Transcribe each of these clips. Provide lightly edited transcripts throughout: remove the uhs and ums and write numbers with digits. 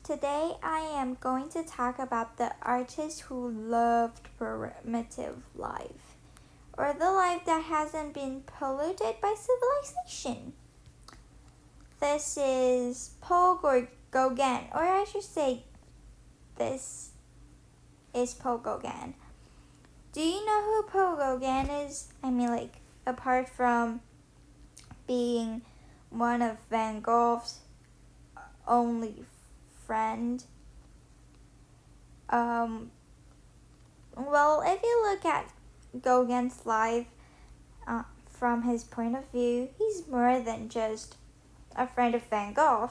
Today I am going to talk about the artist who loved primitive life, or the life that hasn't been polluted by civilization. This is Gauguin, or I should say, this is Gauguin. Do you know who Gauguin is? Apart from being one of Van Gogh's only friend. Well, if you look at Gauguin's life from his point of view, he's more than just a friend of Van Gogh.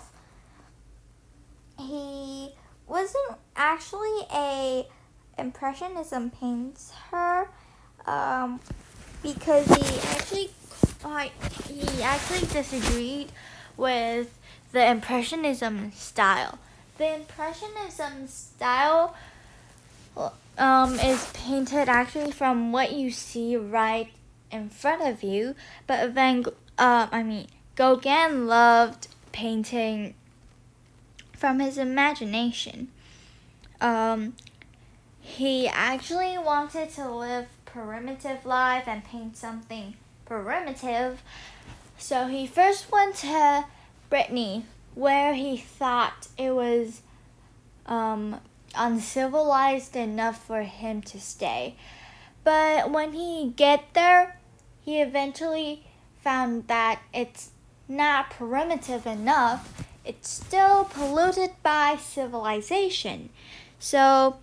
He wasn't actually a impressionism painter because he actually disagreed with the impressionism style. The impressionism style is painted actually from what you see right in front of you, but Gauguin loved painting from his imagination. He actually wanted to live primitive life and paint something primitive. So he first went to Brittany, where he thought it was uncivilized enough for him to stay. But when he get there, he eventually found that it's not primitive enough. It's still polluted by civilization. So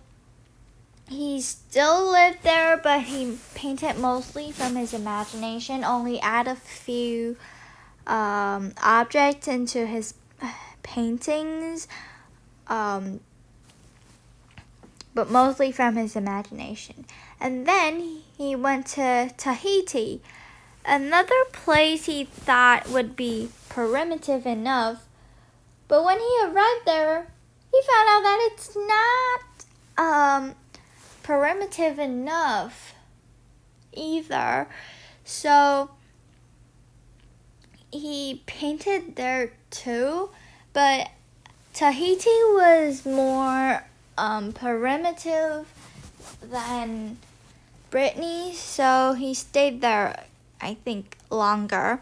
he still lived there, but he painted mostly from his imagination, only add a few objects into his paintings, but mostly from his imagination. And then he went to Tahiti, another place he thought would be primitive enough, but when he arrived there, he found out that it's not primitive enough either. So he painted there too, but Tahiti was more primitive than Brittany, so he stayed there, I think, longer.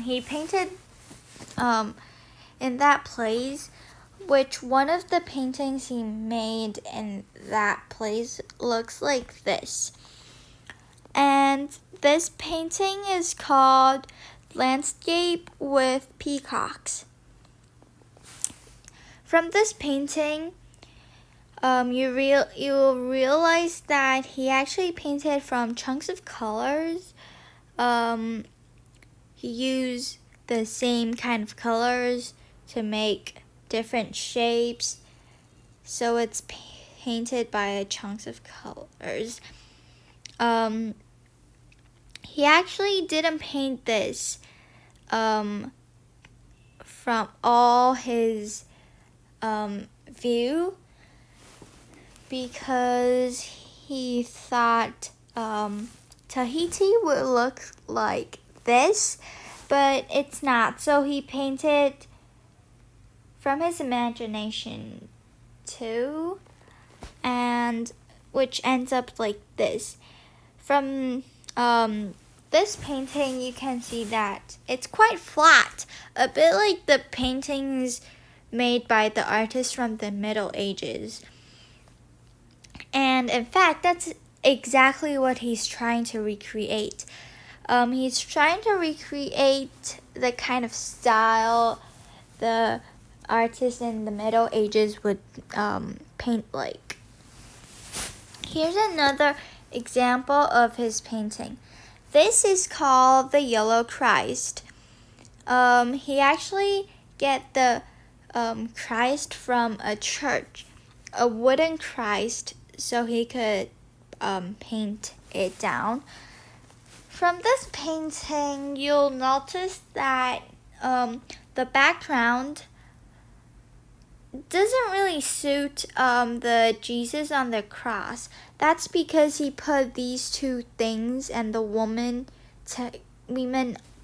He painted in that place, which one of the paintings he made in that place looks like this. And this painting is called Landscape with Peacocks. From this painting, you will realize that he actually painted from chunks of colors. He used the same kind of colors to make different shapes, so it's painted by chunks of colors. He actually didn't paint this from all his view, because he thought Tahiti would look like this, but it's not. So he painted from his imagination too, and which ends up like this. From this painting, you can see that it's quite flat, a bit like the paintings made by the artists from the Middle Ages. And in fact, that's exactly what he's trying to recreate. He's trying to recreate the kind of style the artists in the Middle Ages would paint like. Here's another example of his painting. This is called the Yellow Christ. He actually get the Christ from a church, a wooden Christ, so he could paint it down. From this painting, you'll notice that the background doesn't really suit the Jesus on the cross. That's because he put these two things and the women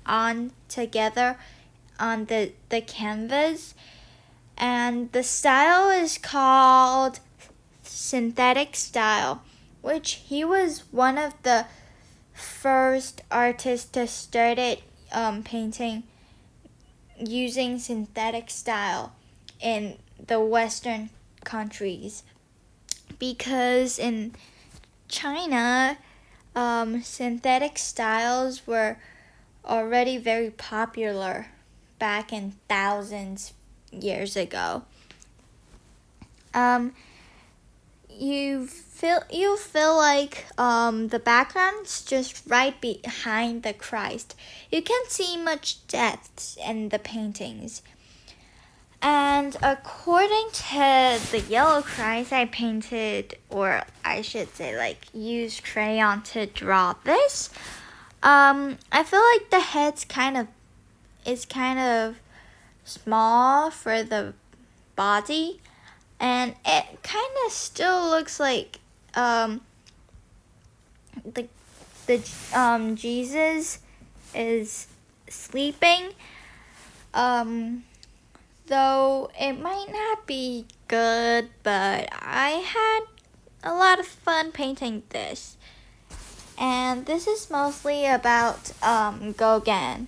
on together on the canvas, and the style is called synthetic style, which he was one of the first artists to start painting using synthetic style in the Western countries, because in China, synthetic styles were already very popular back in thousands years ago. You feel like the background's just right behind the Christ. You can't see much depth in the paintings. And according to the yellow Christ I painted, or I should say used crayon to draw this, I feel like the head's kind of small for the body, and it kind of still looks like Jesus is sleeping, though it might not be good, but I had a lot of fun painting this. And this is mostly about Gauguin.